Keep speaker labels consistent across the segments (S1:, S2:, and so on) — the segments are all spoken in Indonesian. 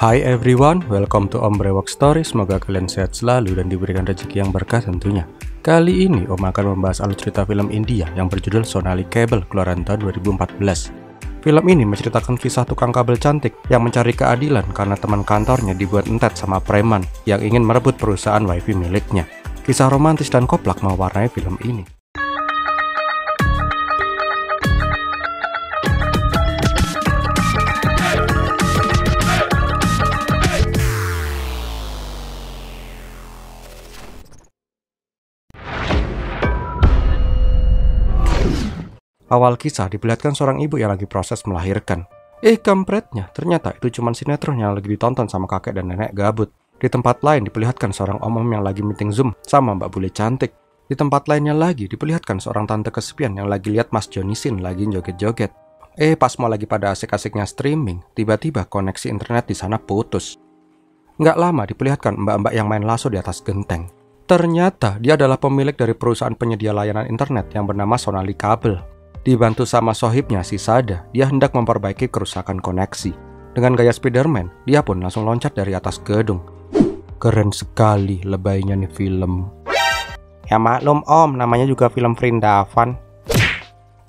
S1: Hi everyone, welcome to Om Brewok Story. Semoga kalian sehat selalu dan diberikan rezeki yang berkah tentunya. Kali ini Om akan membahas alur cerita film India yang berjudul Sonali Cable keluaran tahun 2014. Film ini menceritakan kisah tukang kabel cantik yang mencari keadilan karena teman kantornya dibuat entet sama preman yang ingin merebut perusahaan wifi miliknya. Kisah romantis dan koplak mewarnai film ini. Awal kisah diperlihatkan seorang ibu yang lagi proses melahirkan. Kampretnya, ternyata itu cuma sinetron yang lagi ditonton sama kakek dan nenek gabut. Di tempat lain diperlihatkan seorang om-om yang lagi meeting Zoom sama mbak bule cantik. Di tempat lainnya lagi diperlihatkan seorang tante kesepian yang lagi lihat Mas Jonisin lagi joget-joget. Pas mau lagi pada asik-asiknya streaming, tiba-tiba koneksi internet di sana putus. Nggak lama diperlihatkan mbak-mbak yang main lasso di atas genteng. Ternyata dia adalah pemilik dari perusahaan penyedia layanan internet yang bernama Sonali Cable. Dibantu sama sohibnya si Sada, dia hendak memperbaiki kerusakan koneksi. Dengan gaya Spiderman, dia pun langsung loncat dari atas gedung. Keren sekali lebaynya nih film. Ya maklum om, namanya juga film Vrindavan.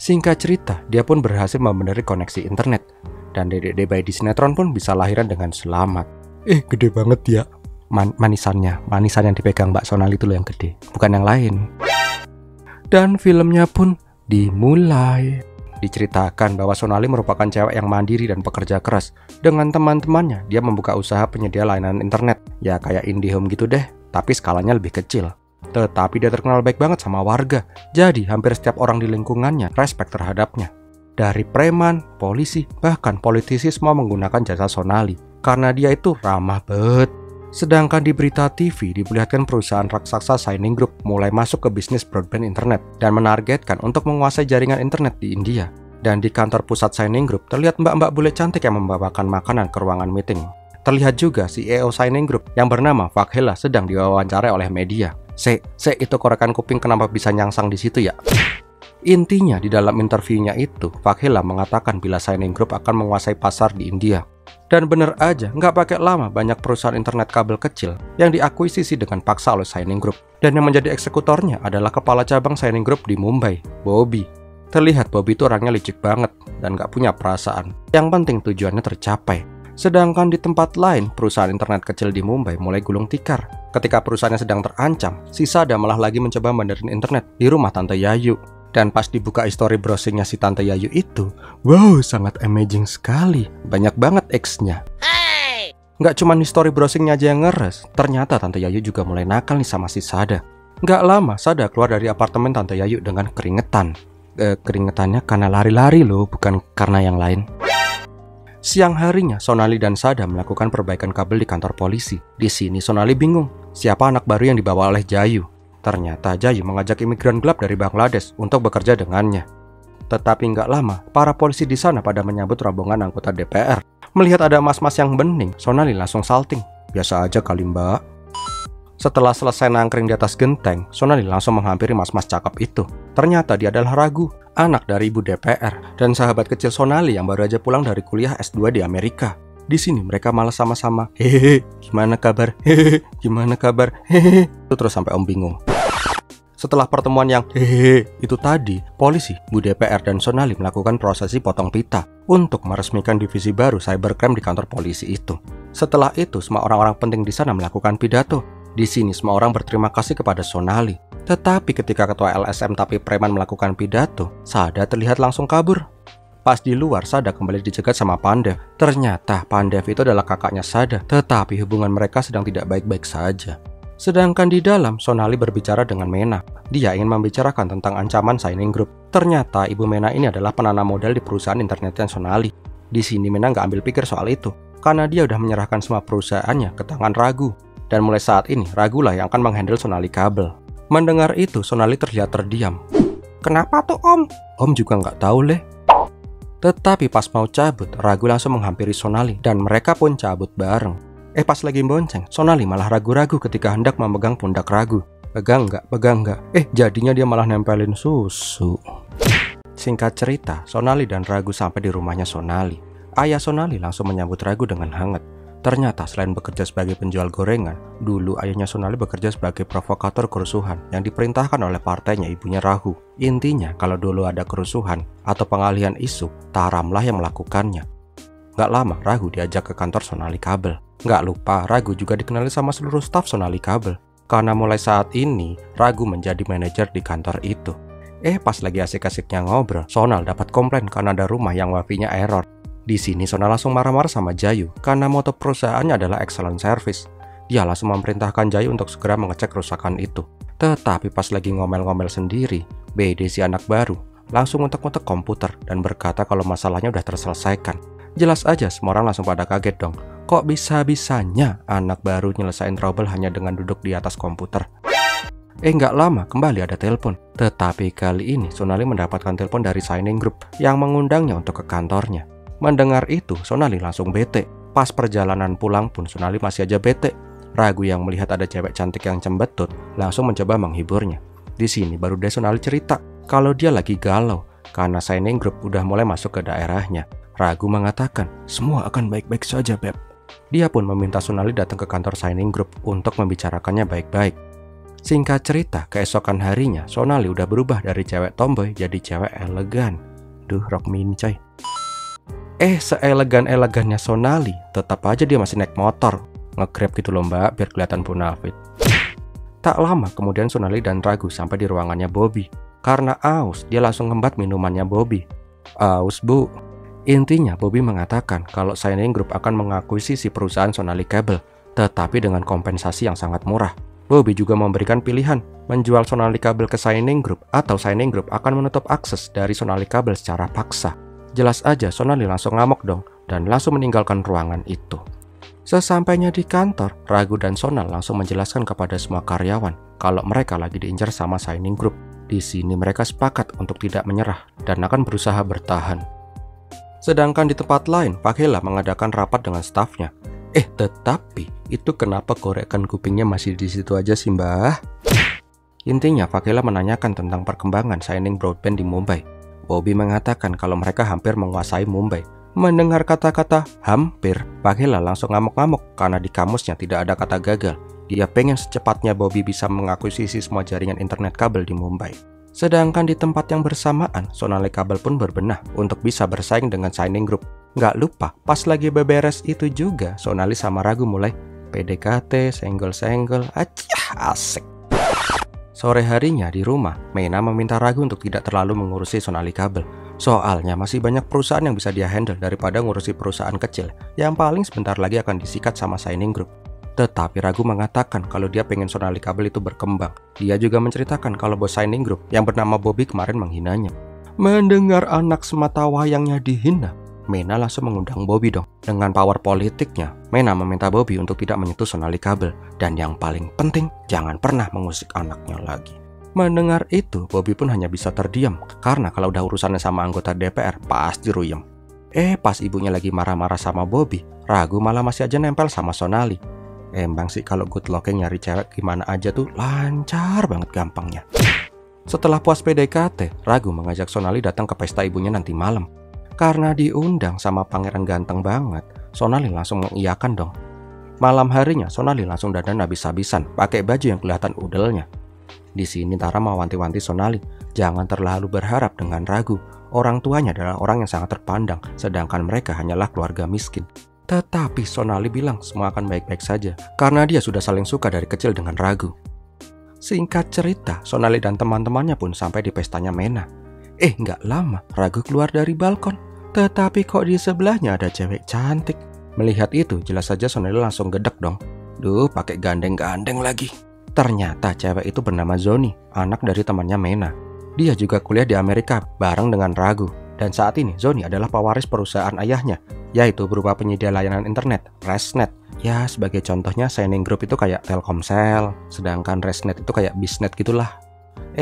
S1: Singkat cerita, dia pun berhasil membenerin koneksi internet. Dan dedek bayi di sinetron pun bisa lahiran dengan selamat. Gede banget ya. Manisan yang dipegang Mbak Sonali itu loh yang gede, bukan yang lain. Dan filmnya pun dimulai. Diceritakan bahwa Sonali merupakan cewek yang mandiri dan pekerja keras. Dengan teman-temannya, dia membuka usaha penyedia layanan internet. Ya kayak IndiHome gitu deh, tapi skalanya lebih kecil. Tetapi dia terkenal baik banget sama warga. Jadi hampir setiap orang di lingkungannya respect terhadapnya. Dari preman, polisi, bahkan politisi semua menggunakan jasa Sonali. Karena dia itu ramah banget. Sedangkan di berita TV diperlihatkan perusahaan raksasa Shining Group mulai masuk ke bisnis broadband internet dan menargetkan untuk menguasai jaringan internet di India. Dan di kantor pusat Shining Group terlihat mbak-mbak bule cantik yang membawakan makanan ke ruangan meeting. Terlihat juga CEO Shining Group yang bernama Vaghela sedang diwawancarai oleh media. Itu korekan kuping kenapa bisa nyangsang di situ ya? Intinya di dalam interviewnya itu, Vaghela mengatakan bila Shining Group akan menguasai pasar di India. Dan bener aja, nggak pakai lama banyak perusahaan internet kabel kecil yang diakuisisi dengan paksa oleh Shining Group. Dan yang menjadi eksekutornya adalah kepala cabang Shining Group di Mumbai, Bobby. Terlihat Bobby itu orangnya licik banget dan nggak punya perasaan. Yang penting tujuannya tercapai. Sedangkan di tempat lain, perusahaan internet kecil di Mumbai mulai gulung tikar. Ketika perusahaannya sedang terancam, si Sada malah lagi mencoba benerin internet di rumah Tante Yayu. Dan pas dibuka history browsingnya si Tante Yayu itu, wow, sangat amazing sekali. Banyak banget X-nya. Nggak cuma history browsingnya aja yang ngeres, ternyata Tante Yayu juga mulai nakal nih sama si Sada. Nggak lama, Sada keluar dari apartemen Tante Yayu dengan keringetan. Keringetannya karena lari-lari loh, bukan karena yang lain. Siang harinya, Sonali dan Sada melakukan perbaikan kabel di kantor polisi. Di sini Sonali bingung, siapa anak baru yang dibawa oleh Jayu. Ternyata Jayu mengajak imigran gelap dari Bangladesh untuk bekerja dengannya. Tetapi nggak lama, para polisi di sana pada menyambut rombongan anggota DPR. Melihat ada mas-mas yang bening, Sonali langsung salting. Biasa aja kali mbak. Setelah selesai nangkring di atas genteng, Sonali langsung menghampiri mas-mas cakep itu. Ternyata dia adalah Ragu, anak dari ibu DPR dan sahabat kecil Sonali yang baru aja pulang dari kuliah S2 di Amerika. Di sini mereka malah sama-sama gimana kabar, gimana kabar, itu terus sampai om bingung. Setelah pertemuan yang itu tadi, polisi, Bu DPR dan Sonali melakukan prosesi potong pita untuk meresmikan divisi baru cybercrime di kantor polisi itu. Setelah itu, semua orang-orang penting di sana melakukan pidato. Di sini semua orang berterima kasih kepada Sonali. Tetapi ketika ketua LSM tapi preman melakukan pidato, Sada terlihat langsung kabur. Pas di luar, Sada kembali dicegat sama Pandev. Ternyata Pandev itu adalah kakaknya Sada, tetapi hubungan mereka sedang tidak baik-baik saja. Sedangkan di dalam, Sonali berbicara dengan Mena. Dia ingin membicarakan tentang ancaman Shining Group. Ternyata ibu Mena ini adalah penanam modal di perusahaan internetnya Sonali. Di sini Mena nggak ambil pikir soal itu, karena dia udah menyerahkan semua perusahaannya ke tangan Ragu. Dan mulai saat ini, Ragulah yang akan menghandle Sonali Kabel. Mendengar itu, Sonali terlihat terdiam. Kenapa tuh om? Om juga nggak tahu leh. Tetapi pas mau cabut, Ragu langsung menghampiri Sonali dan mereka pun cabut bareng. Pas lagi bonceng, Sonali malah ragu-ragu ketika hendak memegang pundak Ragu. Pegang nggak? Jadinya dia malah nempelin susu. Singkat cerita, Sonali dan Ragu sampai di rumahnya Sonali. Ayah Sonali langsung menyambut Ragu dengan hangat. Ternyata selain bekerja sebagai penjual gorengan, dulu ayahnya Sonali bekerja sebagai provokator kerusuhan yang diperintahkan oleh partainya ibunya Rahu. Intinya kalau dulu ada kerusuhan atau pengalihan isu, Taramlah yang melakukannya. Gak lama Rahu diajak ke kantor Sonali Kabel. Gak lupa Ragu juga dikenali sama seluruh staf Sonali Kabel. Karena mulai saat ini Ragu menjadi manajer di kantor itu. Pas lagi asik-asiknya ngobrol, Sonal dapat komplain karena ada rumah yang wifi-nya error. Di sini Sonal langsung marah-marah sama Jayu karena moto perusahaannya adalah excellent service. Dia langsung memerintahkan Jayu untuk segera mengecek kerusakan itu. Tetapi pas lagi ngomel-ngomel sendiri, BD si anak baru langsung ngetek-ngetek komputer dan berkata kalau masalahnya udah terselesaikan. Jelas aja semua orang langsung pada kaget dong. Kok bisa-bisanya anak baru nyelesain trouble hanya dengan duduk di atas komputer? Nggak lama kembali ada telepon. Tetapi kali ini Sonali mendapatkan telepon dari Shining Group yang mengundangnya untuk ke kantornya. Mendengar itu, Sonali langsung bete. Pas perjalanan pulang pun Sonali masih aja bete. Ragu yang melihat ada cewek cantik yang cembetut langsung mencoba menghiburnya. Di sini baru deh Sonali cerita kalau dia lagi galau karena Shining Group udah mulai masuk ke daerahnya. Ragu mengatakan, semua akan baik-baik saja, Beb. Dia pun meminta Sonali datang ke kantor Shining Group untuk membicarakannya baik-baik. Singkat cerita, keesokan harinya Sonali udah berubah dari cewek tomboy jadi cewek elegan. Duh, rok mini coy. Seelegan-elegannya Sonali, tetap aja dia masih naik motor. Nge-grab gitu loh mbak, biar kelihatan bonafit. Tak lama kemudian Sonali dan Ragu sampai di ruangannya Bobby. Karena aus, dia langsung ngembat minumannya Bobby. Aus bu. Intinya Bobby mengatakan kalau Shining Group akan mengakuisisi perusahaan Sonali Cable, tetapi dengan kompensasi yang sangat murah. Bobby juga memberikan pilihan, menjual Sonali Cable ke Shining Group atau Shining Group akan menutup akses dari Sonali Cable secara paksa. Jelas aja Sonali langsung ngamuk dong dan langsung meninggalkan ruangan itu. Sesampainya di kantor, Ragu dan Sonal langsung menjelaskan kepada semua karyawan kalau mereka lagi diincar sama Shining Group. Di sini mereka sepakat untuk tidak menyerah dan akan berusaha bertahan. Sedangkan di tempat lain, Fakela mengadakan rapat dengan stafnya. Tetapi itu kenapa korekan kupingnya masih di situ aja sih mbah? Intinya Fakela menanyakan tentang perkembangan Shining Broadband di Mumbai. Bobby mengatakan kalau mereka hampir menguasai Mumbai. Mendengar kata-kata hampir, Fakela langsung ngamuk-ngamuk karena di kamusnya tidak ada kata gagal. Dia pengen secepatnya Bobby bisa mengakuisisi semua jaringan internet kabel di Mumbai. Sedangkan di tempat yang bersamaan, Sonali Kabel pun berbenah untuk bisa bersaing dengan Shining Group. Nggak lupa, pas lagi beberes itu juga, Sonali sama Ragu mulai PDKT, senggol-senggol, asik. Sore harinya di rumah, Mena meminta Ragu untuk tidak terlalu mengurusi Sonali Kabel. Soalnya masih banyak perusahaan yang bisa dia handle daripada ngurusi perusahaan kecil yang paling sebentar lagi akan disikat sama Shining Group. Tetapi Ragu mengatakan kalau dia pengen Sonali Kabel itu berkembang. Dia juga menceritakan kalau bos Shining Group yang bernama Bobby kemarin menghinanya. Mendengar anak semata wayangnya dihina, Mena langsung mengundang Bobby dong. Dengan power politiknya, Mena meminta Bobby untuk tidak menyentuh Sonali Kabel. Dan yang paling penting, jangan pernah mengusik anaknya lagi. Mendengar itu, Bobby pun hanya bisa terdiam. Karena kalau udah urusannya sama anggota DPR, pasti ruyem. Pas ibunya lagi marah-marah sama Bobby, Ragu malah masih aja nempel sama Sonali. Emang sih kalau good looking nyari cewek gimana aja tuh lancar banget gampangnya. Setelah puas PDKT, Ragu mengajak Sonali datang ke pesta ibunya nanti malam. Karena diundang sama pangeran ganteng banget, Sonali langsung mengiyakan dong. Malam harinya Sonali langsung dandan habis-habisan, pakai baju yang kelihatan udelnya. Di sini Tara mewanti-wanti Sonali, jangan terlalu berharap dengan Ragu. Orang tuanya adalah orang yang sangat terpandang, sedangkan mereka hanyalah keluarga miskin. Tetapi Sonali bilang semua akan baik-baik saja, karena dia sudah saling suka dari kecil dengan Ragu. Singkat cerita, Sonali dan teman-temannya pun sampai di pestanya Mena. Nggak lama, Ragu keluar dari balkon. Tetapi kok di sebelahnya ada cewek cantik. Melihat itu, jelas saja Sonali langsung gedek dong. Duh, pakai gandeng-gandeng lagi. Ternyata cewek itu bernama Zoni, anak dari temannya Mena. Dia juga kuliah di Amerika bareng dengan Ragu. Dan saat ini Zoni adalah pewaris perusahaan ayahnya, yaitu berupa penyedia layanan internet, Resnet. Ya, sebagai contohnya Shining Group itu kayak Telkomsel, sedangkan Resnet itu kayak Bisnet gitulah.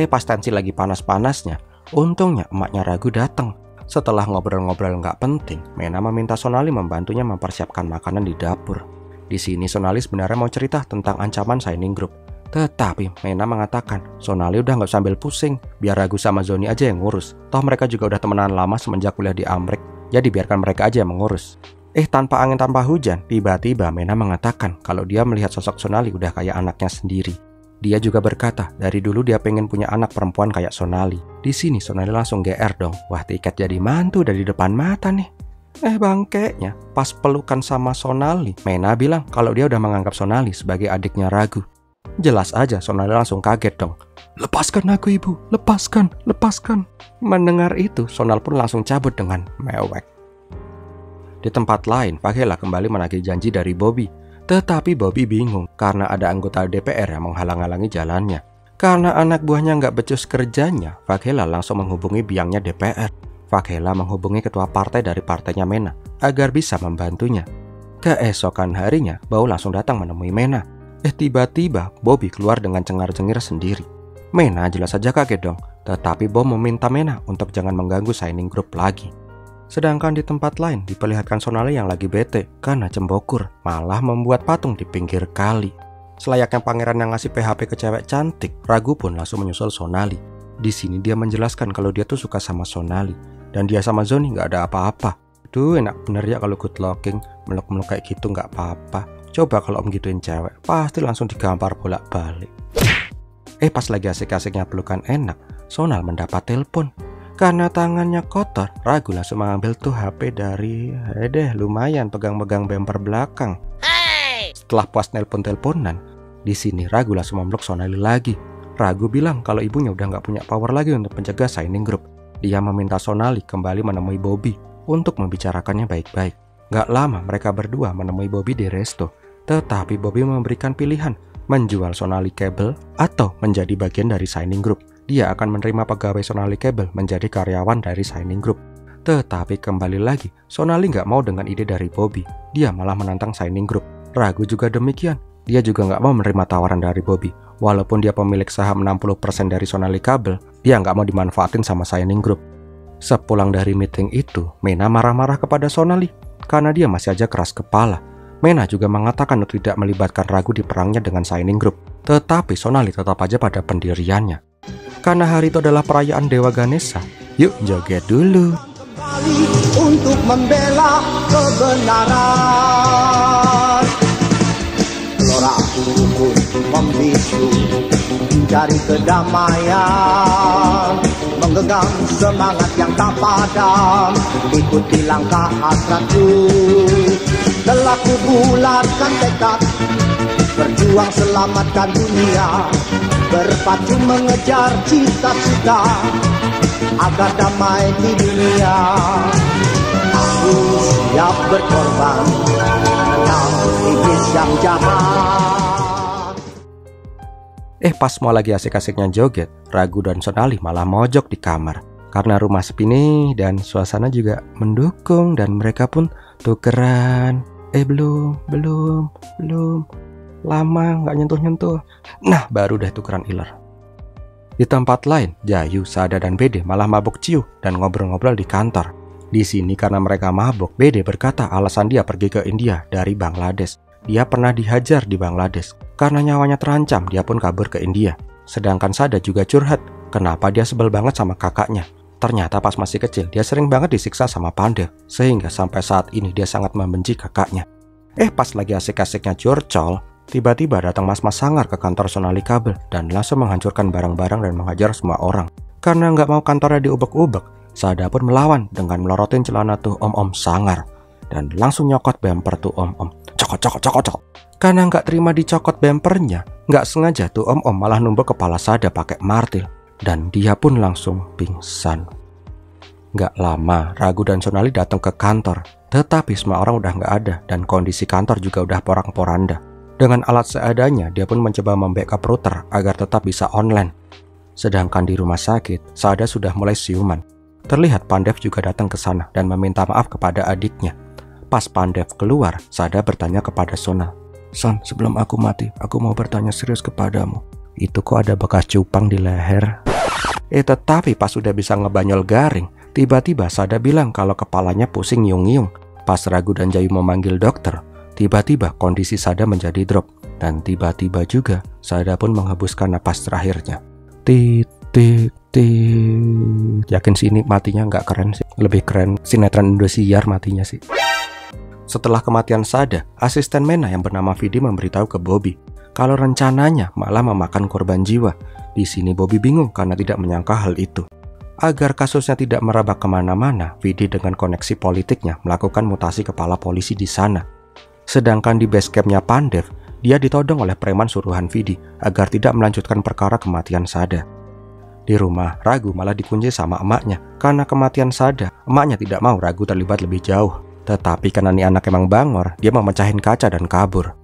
S1: Pas tensi lagi panas-panasnya, untungnya emaknya Ragu datang. Setelah ngobrol-ngobrol nggak penting, Mena meminta Sonali membantunya mempersiapkan makanan di dapur. Di sini Sonali sebenarnya mau cerita tentang ancaman Shining Group. Tetapi Mena mengatakan Sonali udah nggak sambil pusing, biar Ragu sama Zoni aja yang ngurus. Toh mereka juga udah temenan lama semenjak kuliah di Amrik, jadi biarkan mereka aja yang mengurus. Tanpa angin tanpa hujan, tiba-tiba Mena mengatakan kalau dia melihat sosok Sonali udah kayak anaknya sendiri. Dia juga berkata, dari dulu dia pengen punya anak perempuan kayak Sonali. Di sini Sonali langsung GR dong. Wah, tiket jadi mantu dari depan mata nih. Bangkeknya, pas pelukan sama Sonali, Mena bilang kalau dia udah menganggap Sonali sebagai adiknya Ragu. Jelas aja Sonali langsung kaget dong. Lepaskan aku ibu, lepaskan, lepaskan. Mendengar itu, Sonal pun langsung cabut dengan mewek. Di tempat lain, Faghela kembali menagih janji dari Bobby. Tetapi Bobby bingung karena ada anggota DPR yang menghalang-halangi jalannya. Karena anak buahnya nggak becus kerjanya, Faghela langsung menghubungi biangnya DPR. Faghela menghubungi ketua partai dari partainya Mena agar bisa membantunya. Keesokan harinya, Bau langsung datang menemui Mena. Tiba-tiba Bobby keluar dengan cengar-cengir sendiri. Mena jelas saja kaget dong, tetapi Bau meminta Mena untuk jangan mengganggu signing group lagi. Sedangkan di tempat lain diperlihatkan Sonali yang lagi bete karena cembokur, malah membuat patung di pinggir kali. Selayaknya pangeran yang ngasih PHP ke cewek cantik, Ragu pun langsung menyusul Sonali. Di sini dia menjelaskan kalau dia tuh suka sama Sonali dan dia sama Zoni nggak ada apa-apa. Duh, enak bener ya kalau good looking, meluk-meluk kayak gitu nggak apa-apa. Coba kalau om gituin cewek, pasti langsung digampar bolak-balik. Pas lagi asik-asiknya pelukan enak, Sonal mendapat telepon. Karena tangannya kotor, Ragu langsung mengambil tuh HP dari lumayan pegang-pegang bemper belakang. Setelah puas nelpon-telponan, di sini Ragu langsung memeluk Sonali lagi. Ragu bilang kalau ibunya udah nggak punya power lagi untuk mencegah signing group. Dia meminta Sonali kembali menemui Bobby untuk membicarakannya baik-baik. Gak lama mereka berdua menemui Bobby di resto. Tetapi Bobby memberikan pilihan menjual Sonali Cable atau menjadi bagian dari signing group. Dia akan menerima pegawai Sonali Cable menjadi karyawan dari signing group. Tetapi kembali lagi, Sonali gak mau dengan ide dari Bobby. Dia malah menantang signing group. Ragu juga demikian. Dia juga gak mau menerima tawaran dari Bobby. Walaupun dia pemilik saham 60% dari Sonali Cable, dia gak mau dimanfaatin sama signing group. Sepulang dari meeting itu, Mena marah-marah kepada Sonali karena dia masih aja keras kepala. Mena juga mengatakan untuk tidak melibatkan Ragu di perangnya dengan signing group. Tetapi Sonali tetap aja pada pendiriannya. Karena hari itu adalah perayaan Dewa Ganesha, yuk joget dulu. Kembali untuk membela kebenaran. Gelora hukum membisu, mencari kedamaian, menggenggam semangat yang tak padam, ikuti langkah hasratku. Telah kubulatkan tekad, berjuang selamatkan dunia, berpacu mengejar cita-cita agar damai di dunia. Aku siap berkorban menang iblis yang jahat. Pas mau lagi asik-asiknya joget, Ragu dan Sonali malah mojok di kamar. Karena rumah sepi nih dan suasana juga mendukung dan mereka pun tukeran. Belum. Lama nggak nyentuh-nyentuh. Nah, baru deh tukeran iler. Di tempat lain, Jayu, Sada, dan Bede malah mabuk ciu dan ngobrol-ngobrol di kantor. Di sini karena mereka mabuk, Bede berkata alasan dia pergi ke India dari Bangladesh. Dia pernah dihajar di Bangladesh. Karena nyawanya terancam, dia pun kabur ke India. Sedangkan Sada juga curhat, kenapa dia sebel banget sama kakaknya. Ternyata pas masih kecil, dia sering banget disiksa sama panda. Sehingga sampai saat ini dia sangat membenci kakaknya. Pas lagi asik-asiknya curcol, tiba-tiba datang mas-mas sangar ke kantor Sonali Cable dan langsung menghancurkan barang-barang dan menghajar semua orang. Karena nggak mau kantornya diubek-ubek, Sada pun melawan dengan melorotin celana tuh om-om sangar dan langsung nyokot bemper tuh om-om. Cokot. Karena nggak terima dicokot bempernya, nggak sengaja tuh om-om malah numbuk kepala Sada pakai martil dan dia pun langsung pingsan. Nggak lama, Ragu dan Sonali datang ke kantor, tetapi semua orang udah nggak ada dan kondisi kantor juga udah porak-poranda. Dengan alat seadanya, dia pun mencoba membackup router agar tetap bisa online. Sedangkan di rumah sakit, Sada sudah mulai siuman. Terlihat Pandev juga datang ke sana dan meminta maaf kepada adiknya. Pas Pandev keluar, Sada bertanya kepada Sonal. Son, sebelum aku mati, aku mau bertanya serius kepadamu. Itu kok ada bekas cupang di leher? Tetapi pas sudah bisa ngebanyol garing, tiba-tiba Sada bilang kalau kepalanya pusing yung-yung. Pas Ragu dan Jayu memanggil dokter, tiba-tiba kondisi Sada menjadi drop. Dan tiba-tiba juga Sada pun menghembuskan napas terakhirnya. Tit. Yakin sih ini matinya nggak keren sih. Lebih keren sinetron Indosiar matinya sih. Setelah kematian Sada, asisten Mena yang bernama Vidi memberitahu ke Bobby kalau rencananya malah memakan korban jiwa. Di sini Bobby bingung karena tidak menyangka hal itu. Agar kasusnya tidak merebak kemana-mana, Vidi dengan koneksi politiknya melakukan mutasi kepala polisi di sana. Sedangkan di base campnya Pandev, dia ditodong oleh preman suruhan Vidi agar tidak melanjutkan perkara kematian Sada. Di rumah, Ragu malah dikunci sama emaknya karena kematian Sada. Emaknya tidak mau Ragu terlibat lebih jauh. Tetapi karena nih anak emang bangor, dia memecahin kaca dan kabur.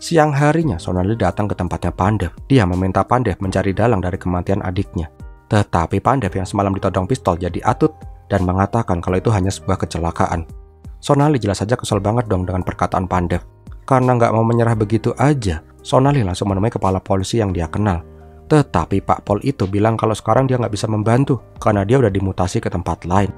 S1: Siang harinya, Sonali datang ke tempatnya Pandev. Dia meminta Pandev mencari dalang dari kematian adiknya. Tetapi Pandev yang semalam ditodong pistol jadi atut dan mengatakan kalau itu hanya sebuah kecelakaan. Sonali jelas saja kesel banget dong dengan perkataan Pandev. Karena nggak mau menyerah begitu aja, Sonali langsung menemui kepala polisi yang dia kenal. Tetapi Pak Pol itu bilang kalau sekarang dia nggak bisa membantu karena dia udah dimutasi ke tempat lain.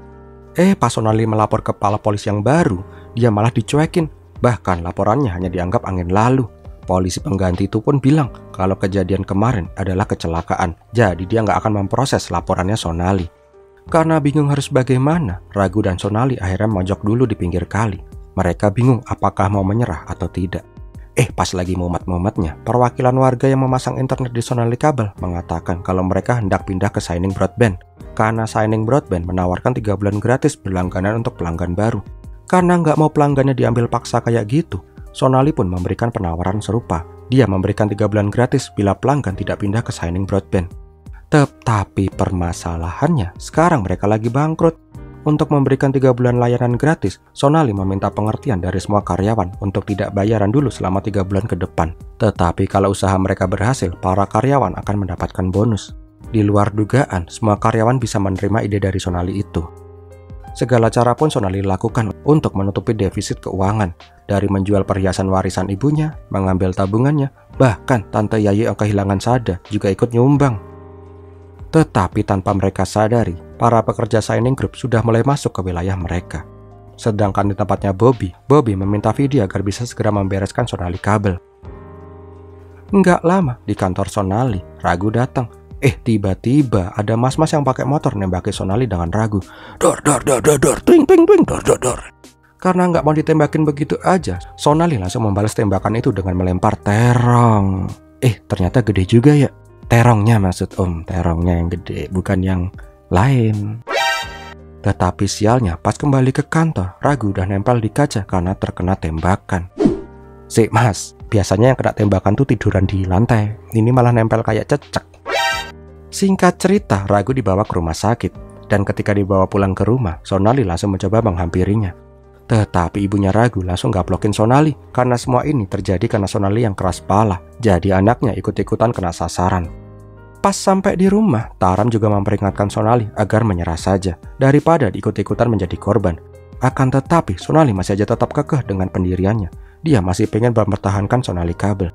S1: Pas Sonali melapor ke kepala polisi yang baru, dia malah dicuekin. Bahkan laporannya hanya dianggap angin lalu. Polisi pengganti itu pun bilang kalau kejadian kemarin adalah kecelakaan. Jadi dia nggak akan memproses laporannya Sonali. Karena bingung harus bagaimana, Ragu dan Sonali akhirnya mojok dulu di pinggir kali. Mereka bingung apakah mau menyerah atau tidak. Pas lagi mumet-mumetnya, perwakilan warga yang memasang internet di Sonali kabel mengatakan kalau mereka hendak pindah ke Shining Broadband. Karena Shining Broadband menawarkan 3 bulan gratis berlangganan untuk pelanggan baru. Karena nggak mau pelanggannya diambil paksa kayak gitu, Sonali pun memberikan penawaran serupa. Dia memberikan 3 bulan gratis bila pelanggan tidak pindah ke Shining Broadband. Tetapi permasalahannya, sekarang mereka lagi bangkrut. Untuk memberikan 3 bulan layanan gratis, Sonali meminta pengertian dari semua karyawan untuk tidak bayaran dulu selama 3 bulan ke depan. Tetapi kalau usaha mereka berhasil, para karyawan akan mendapatkan bonus. Di luar dugaan, semua karyawan bisa menerima ide dari Sonali itu. Segala cara pun Sonali lakukan untuk menutupi defisit keuangan. Dari menjual perhiasan warisan ibunya, mengambil tabungannya, bahkan Tante Yayi yang kehilangan Sada juga ikut nyumbang. Tetapi tanpa mereka sadari, para pekerja Shining Group sudah mulai masuk ke wilayah mereka. Sedangkan di tempatnya Bobby meminta Vidi agar bisa segera membereskan Sonali kabel. Nggak lama, di kantor Sonali, Ragu datang. Tiba-tiba ada mas-mas yang pakai motor nembaki Sonali dengan Ragu. Dor, twing, dor. Karena nggak mau ditembakin begitu aja, Sonali langsung membalas tembakan itu dengan melempar terong. Ternyata gede juga ya. Terongnya maksud terongnya yang gede, bukan yang lain. Tetapi sialnya pas kembali ke kantor, Ragu udah nempel di kaca karena terkena tembakan. Mas, biasanya yang kena tembakan tuh tiduran di lantai. Ini malah nempel kayak cecek. Singkat cerita, Ragu dibawa ke rumah sakit. Dan ketika dibawa pulang ke rumah, Sonali langsung mencoba menghampirinya. Tetapi ibunya Ragu langsung gaplokin Sonali karena semua ini terjadi karena Sonali yang keras kepala. Jadi anaknya ikut-ikutan kena sasaran. Pas sampai di rumah, Taram juga memperingatkan Sonali agar menyerah saja daripada diikut-ikutan menjadi korban. Akan tetapi Sonali masih aja tetap kekeh dengan pendiriannya. Dia masih pengen mempertahankan Sonali kabel.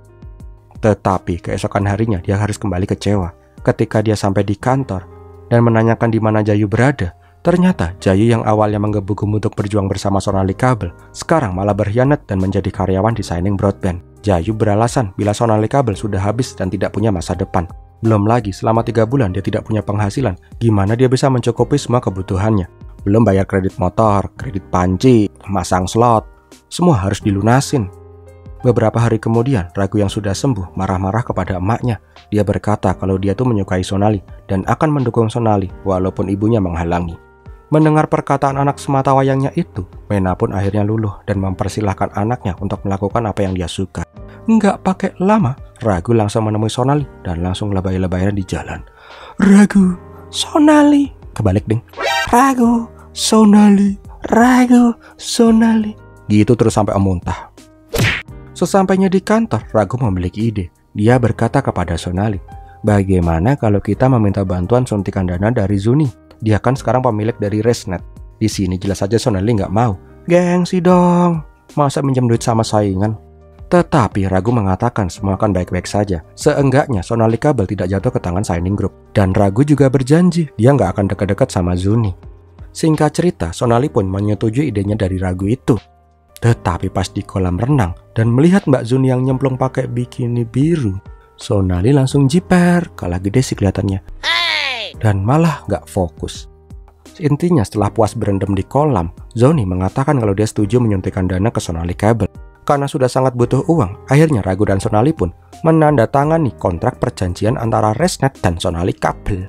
S1: Tetapi keesokan harinya dia harus kembali kecewa ketika dia sampai di kantor dan menanyakan di mana Jayu berada. Ternyata Jayu yang awalnya menggebu-gebu untuk berjuang bersama Sonali kabel sekarang malah berkhianat dan menjadi karyawan di Shining Broadband. Jayu beralasan bila Sonali kabel sudah habis dan tidak punya masa depan. Belum lagi selama 3 bulan dia tidak punya penghasilan. Gimana dia bisa mencukupi semua kebutuhannya? Belum bayar kredit motor, kredit panci, masang slot, semua harus dilunasin. Beberapa hari kemudian, Ragu yang sudah sembuh marah-marah kepada emaknya. Dia berkata kalau dia tuh menyukai Sonali dan akan mendukung Sonali walaupun ibunya menghalangi. Mendengar perkataan anak sematawayangnya itu, Mena pun akhirnya luluh dan mempersilahkan anaknya untuk melakukan apa yang dia suka. Nggak pakai lama, Ragu langsung menemui Sonali dan langsung lebay-lebayan di jalan. Ragu, Sonali. Kebalik ding. Ragu, Sonali. Ragu, Sonali. Gitu terus sampai muntah. Sesampainya di kantor, Ragu memiliki ide. Dia berkata kepada Sonali, bagaimana kalau kita meminta bantuan suntikan dana dari Zuni? Dia kan sekarang pemilik dari Resnet. Di sini jelas saja Sonali nggak mau. Gengsi dong. Masa minjem duit sama saingan? Tetapi Ragu mengatakan semua akan baik-baik saja. Seenggaknya Sonali kabel tidak jatuh ke tangan Shining Group. Dan Ragu juga berjanji dia nggak akan dekat-dekat sama Zuni. Singkat cerita, Sonali pun menyetujui idenya dari Ragu itu. Tetapi pas di kolam renang dan melihat Mbak Zuni yang nyemplung pakai bikini biru, Sonali langsung jiper. Kalah gede sih kelihatannya. Dan malah nggak fokus. Intinya setelah puas berendam di kolam, Zoni mengatakan kalau dia setuju menyuntikkan dana ke Sonali Kabel. Karena sudah sangat butuh uang, akhirnya Ragu dan Sonali pun menandatangani kontrak perjanjian antara Resnet dan Sonali Kabel.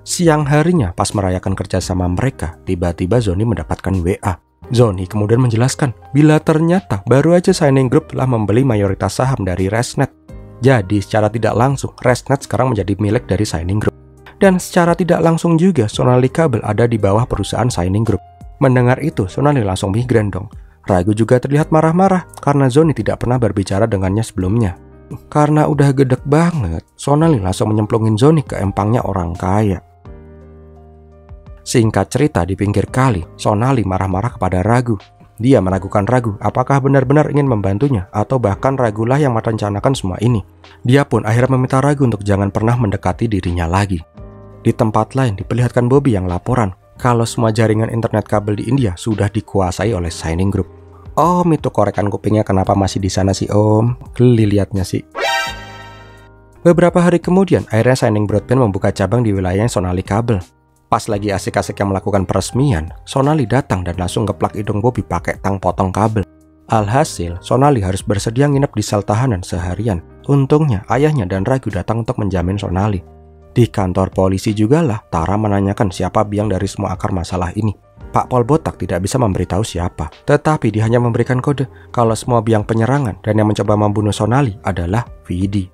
S1: Siang harinya pas merayakan kerjasama mereka, tiba-tiba Zoni mendapatkan WA. Zoni kemudian menjelaskan bila ternyata baru aja Shining Group telah membeli mayoritas saham dari Resnet. Jadi secara tidak langsung Resnet sekarang menjadi milik dari Shining Group. Dan secara tidak langsung juga Sonali Kabel ada di bawah perusahaan Shining Group. Mendengar itu Sonali langsung migrain dong. Ragu juga terlihat marah-marah karena Zoni tidak pernah berbicara dengannya sebelumnya. Karena udah gedek banget, Sonali langsung menyemplungin Zoni ke empangnya orang kaya. Singkat cerita, di pinggir kali, Sonali marah-marah kepada Ragu. Dia meragukan Ragu apakah benar-benar ingin membantunya atau bahkan Ragulah yang merencanakan semua ini. Dia pun akhirnya meminta Ragu untuk jangan pernah mendekati dirinya lagi. Di tempat lain diperlihatkan Bobby yang laporan kalau semua jaringan internet kabel di India sudah dikuasai oleh Shining Group. Om itu korekan kupingnya kenapa masih di sana sih Om? Geli liatnya sih. Beberapa hari kemudian akhirnya Shining Broadband membuka cabang di wilayahnya Sonali Kabel. Pas lagi asik-asik yang melakukan peresmian, Sonali datang dan langsung ngeplak hidung Bobby pakai tang potong kabel. Alhasil, Sonali harus bersedia nginep di sel tahanan seharian. Untungnya ayahnya dan Ragu datang untuk menjamin Sonali. Di kantor polisi juga lah Tara menanyakan siapa biang dari semua akar masalah ini. Pak Pol Botak tidak bisa memberitahu siapa, tetapi dia hanya memberikan kode kalau semua biang penyerangan dan yang mencoba membunuh Sonali adalah Vidi.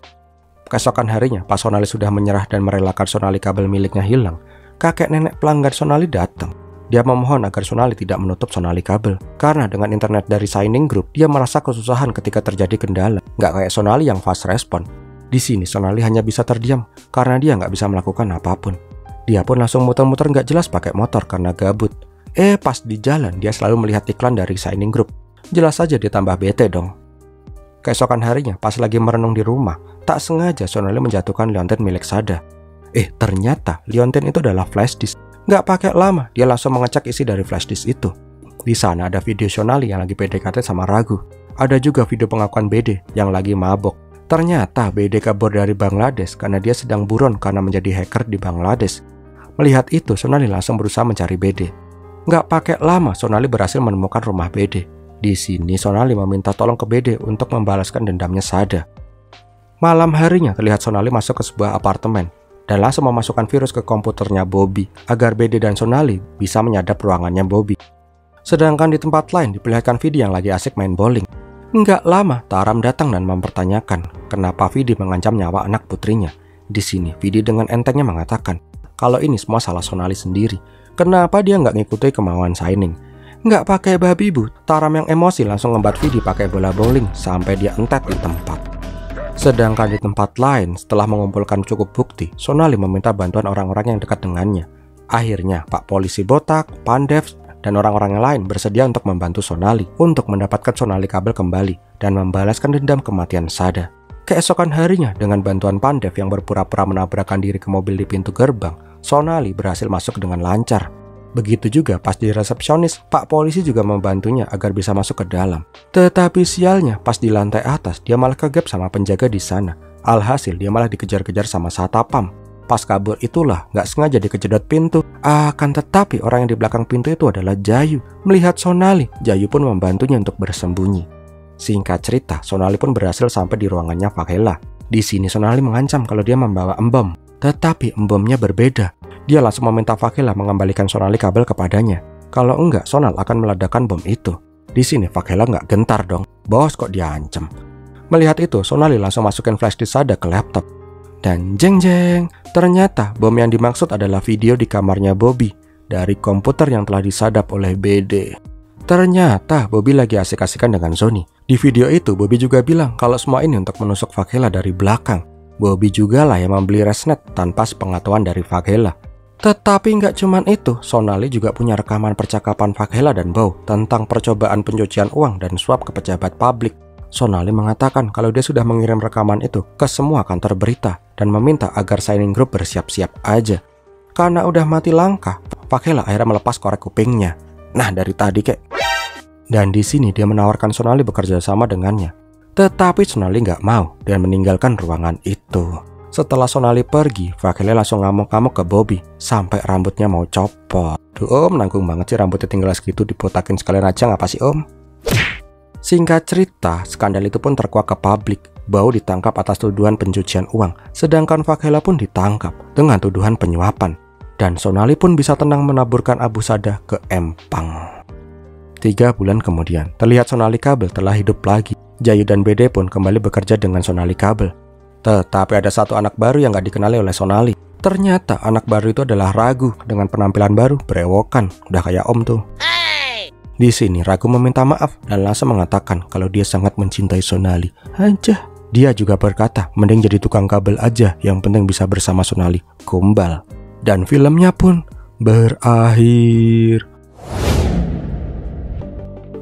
S1: Keesokan harinya, pas Sonali sudah menyerah dan merelakan Sonali Kabel miliknya hilang, kakek nenek pelanggan Sonali datang. Dia memohon agar Sonali tidak menutup Sonali Kabel, karena dengan internet dari Shining Group, dia merasa kesusahan ketika terjadi kendala. Nggak kayak Sonali yang fast respon. Di sini Sonali hanya bisa terdiam karena dia nggak bisa melakukan apapun. Dia pun langsung muter-muter nggak jelas pakai motor karena gabut. Pas di jalan dia selalu melihat iklan dari Shining Group. Jelas saja dia tambah bete dong. Keesokan harinya pas lagi merenung di rumah, tak sengaja Sonali menjatuhkan liontin milik Sada. Ternyata liontin itu adalah flash disk. Nggak pakai lama dia langsung mengecek isi dari flash disk itu. Di sana ada video Sonali yang lagi PDKT sama Ragu. Ada juga video pengakuan BD yang lagi mabok. Ternyata BD kabur dari Bangladesh karena dia sedang buron karena menjadi hacker di Bangladesh. Melihat itu, Sonali langsung berusaha mencari BD. Nggak pakai lama, Sonali berhasil menemukan rumah BD. Di sini, Sonali meminta tolong ke BD untuk membalaskan dendamnya Sada. Malam harinya, terlihat Sonali masuk ke sebuah apartemen dan langsung memasukkan virus ke komputernya Bobby agar BD dan Sonali bisa menyadap ruangannya Bobby. Sedangkan di tempat lain diperlihatkan Vidi yang lagi asik main bowling. Nggak lama, Taram datang dan mempertanyakan kenapa Vidi mengancam nyawa anak putrinya. Di sini, Vidi dengan entengnya mengatakan kalau ini semua salah Sonali sendiri. Kenapa dia nggak ngikuti kemauan Shining? Nggak pakai babi bu, Taram yang emosi langsung ngembat Vidi pakai bola bowling sampai dia entet di tempat. Sedangkan di tempat lain, setelah mengumpulkan cukup bukti, Sonali meminta bantuan orang-orang yang dekat dengannya. Akhirnya, Pak Polisi Botak, Pandev, dan orang-orang yang lain bersedia untuk membantu Sonali untuk mendapatkan Sonali Kabel kembali dan membalaskan dendam kematian Sada. Keesokan harinya, dengan bantuan Pandev yang berpura-pura menabrakkan diri ke mobil di pintu gerbang, Sonali berhasil masuk dengan lancar. Begitu juga pas di resepsionis, Pak Polisi juga membantunya agar bisa masuk ke dalam. Tetapi sialnya, pas di lantai atas, dia malah kegep sama penjaga di sana. Alhasil, dia malah dikejar-kejar sama satpam. Pas kabur itulah nggak sengaja dikejedot pintu. Akan tetapi orang yang di belakang pintu itu adalah Jayu. Melihat Sonali, Jayu pun membantunya untuk bersembunyi. Singkat cerita, Sonali pun berhasil sampai di ruangannya Faghela. Di sini Sonali mengancam kalau dia membawa embom. Tetapi embomnya berbeda. Dia langsung meminta Faghela mengembalikan Sonali Kabel kepadanya. Kalau enggak, Sonal akan meledakkan bom itu. Di sini Faghela nggak gentar dong. Bos kok dia ancam. Melihat itu, Sonali langsung masukin flash disk Sada ke laptop. Dan jeng-jeng, ternyata bom yang dimaksud adalah video di kamarnya Bobby dari komputer yang telah disadap oleh BD. Ternyata Bobby lagi asik-asikan dengan Zoni. Di video itu Bobby juga bilang kalau semua ini untuk menusuk Faghela dari belakang. Bobby juga lah yang membeli Resnet tanpa sepengetahuan dari Faghela. Tetapi nggak cuman itu, Sonali juga punya rekaman percakapan Faghela dan Bow tentang percobaan pencucian uang dan suap ke pejabat publik. Sonali mengatakan kalau dia sudah mengirim rekaman itu ke semua kantor berita dan meminta agar Shining Group bersiap-siap aja. Karena udah mati langkah, Faghela akhirnya melepas korek kupingnya. Nah dari tadi kek. Dan di sini dia menawarkan Sonali bekerja sama dengannya. Tetapi Sonali nggak mau dan meninggalkan ruangan itu. Setelah Sonali pergi, Vakele langsung ngamuk-ngamuk ke Bobby sampai rambutnya mau copot. Duh om, nanggung banget sih rambutnya tinggal segitu, dipotakin sekalian aja ngapa sih om? Singkat cerita, skandal itu pun terkuak ke publik. Bao ditangkap atas tuduhan pencucian uang, sedangkan Vakela pun ditangkap dengan tuduhan penyuapan. Dan Sonali pun bisa tenang menaburkan Abu Sadah ke empang. 3 bulan kemudian, terlihat Sonali Kabel telah hidup lagi. Jayu dan Bede pun kembali bekerja dengan Sonali Kabel. Tetapi ada satu anak baru yang gak dikenali oleh Sonali. Ternyata anak baru itu adalah Ragu dengan penampilan baru, berewokan, udah kayak om tuh. Di sini Ragu meminta maaf dan langsung mengatakan kalau dia sangat mencintai Sonali. Aja. Dia juga berkata mending jadi tukang kabel aja, yang penting bisa bersama Sonali. Gombal. Dan filmnya pun berakhir.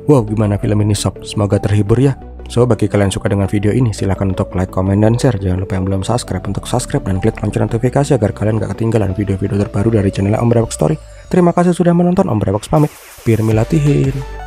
S1: Wow, gimana film ini sob? Semoga terhibur ya. So, bagi kalian suka dengan video ini, silahkan untuk like, komen, dan share. Jangan lupa yang belum subscribe untuk subscribe dan klik lonceng notifikasi agar kalian gak ketinggalan video-video terbaru dari channel Om Brewok Story. Terima kasih sudah menonton. Om Brewok pamit. Pirmi latihin.